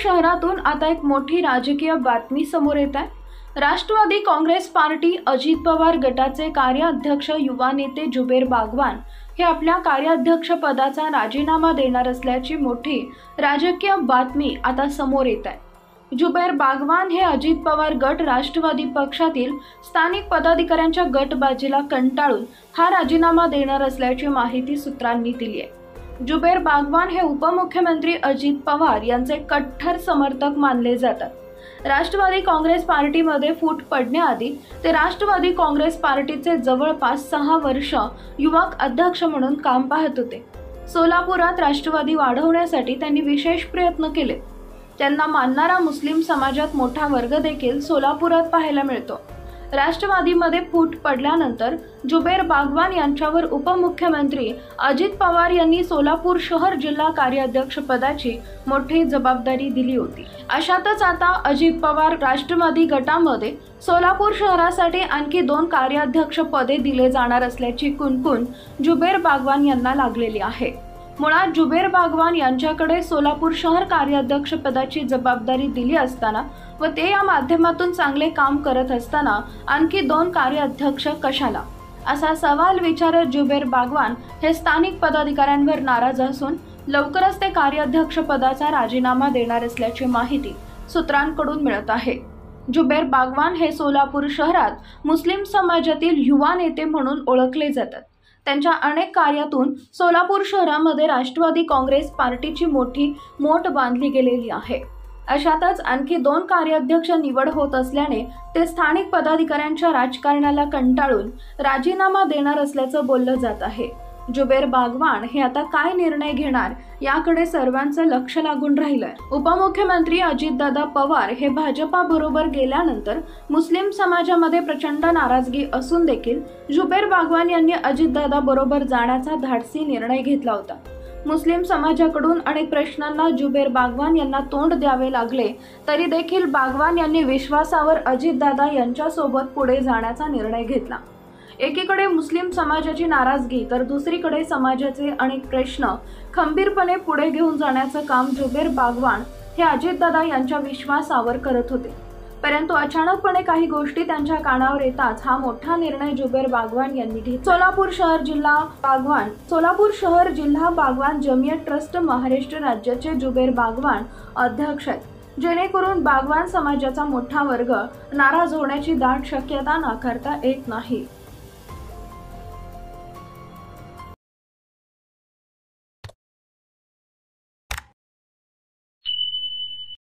शहरातून आता एक मोठी राजकीय बातमी समोर येत आहे। राष्ट्रवादी काँग्रेस पार्टी अजित पवार गटाचे कार्याध्यक्ष युवा नेते जुबेर बागवान हे आपल्या कार्याध्यक्ष पदाचा राजीनामा देणार असल्याची मोठी राजकीय बातमी आता समोर येत आहे। जुबेर बागवान हे अजित पवार गट राष्ट्रवादी पक्षातील स्थानिक पदाधिकाऱ्यांच्या गटबाजीला कंटाळून हा राजीनामा देणार असल्याची माहिती सूत्रांनी दिली आहे। जुबेर बागवान हे उपमुख्यमंत्री अजित पवार यांचे कट्टर समर्थक मानले जातात। राष्ट्रवादी काँग्रेस पार्टीमध्ये फूट पडण्याआधी ते राष्ट्रवादी काँग्रेस पार्टीचे जवळपास 6 वर्ष युवक अध्यक्ष म्हणून काम पाहत होते। सोलापुरात राष्ट्रवादी वाढवण्यासाठी त्यांनी विशेष प्रयत्न केले। त्यांना मानणारा मुस्लिम समाजात मोठा वर्ग देखील सोलापुरात पाहायला मिळतो। राष्ट्रवादीमध्ये फूट पडल्यानंतर जुबेर बागवान यांच्यावर उपमुख्यमंत्री अजित पवार यांनी सोलापूर शहर जिल्हा कार्याध्यक्ष पदाची मोठी जबाबदारी दिली होती। अशातच आता अजित पवार राष्ट्रवादी गटामध्ये सोलापूर शहरासाठी आणखी 2 कार्याध्यक्ष पदे दिले जाणार असल्याची कुणकुण जुबेर बागवान यांना लागलेली आहे। मुळात जुबेर बागवान यांच्याकडे सोलापूर शहर कार्याध्यक्ष पदाची जबाबदारी दिली असताना व ते या माध्यमातून चांगले काम करत असताना आणखी 2 कार्याध्यक्ष कशाला, असा सवाल विचारत जुबेर बागवान हे स्थानिक पदाधिकाऱ्यांवर नाराज असून लवकरच ते कार्याध्यक्ष पदाचा राजीनामा देणार असल्याची माहिती सूत्रांकडून मिळत आहे। जुबेर बागवान हे सोलापूर शहरात मुस्लिम समाजातील युवा नेते म्हणून ओळखले जातात। त्यांच्या अनेक कार्यातून सोलापूर शहरामध्ये राष्ट्रवादी काँग्रेस पार्टीची मोठी मोठ बांधली गेलेली आहे। अशातच आणखी 2 कार्याध्यक्ष निवड होत असल्याने ते स्थानिक पदाधिकाऱ्यांच्या राजकारणाला कंटाळून राजीनामा देणार असल्याचं बोललं जात आहे। जुबेर बागवान हे आता काय निर्णय घेणार याकडे सर्वांचं लक्ष लागून राहिलंय। उपमुख्यमंत्री अजितदादा पवार हे भाजपा बरोबर गेल्यानंतर मुस्लिम समाजामध्ये प्रचंड नाराजगी असून देखील जुबेर बागवान यांनी अजितदादा बरोबर जाण्याचा धाडसी निर्णय घेतला होता। मुस्लिम समाजाकडून अनेक प्रश्नांना जुबेर बागवान यांना तोंड द्यावे लागले तरी देखील बागवान यांनी विश्वासावर अजितदादा यांच्यासोबत पुढे जाण्याचा निर्णय घेतला। एकीकडे मुस्लिम समाजाची नाराजगी तर दुसरीकडे समाजाचे अनेक प्रश्न खंबीरपणे पुढे घेऊन जाण्याचं काम जुबेर बागवान हे अजितदादा यांच्या विश्वासावर करत होते। परंतु अचानकपणे काही गोष्टी त्यांच्या कानावर येताच हा मोठा निर्णय जुबेर बागवान यांनी घेतला। सोलापूर शहर जिल्हा बागवान जमियत ट्रस्ट महाराष्ट्र राज्याचे जुबेर बागवान अध्यक्ष आहेत, जेणेकरून बागवान समाजाचा मोठा वर्ग नाराज होण्याची दाट शक्यता नाकारता येत नाही।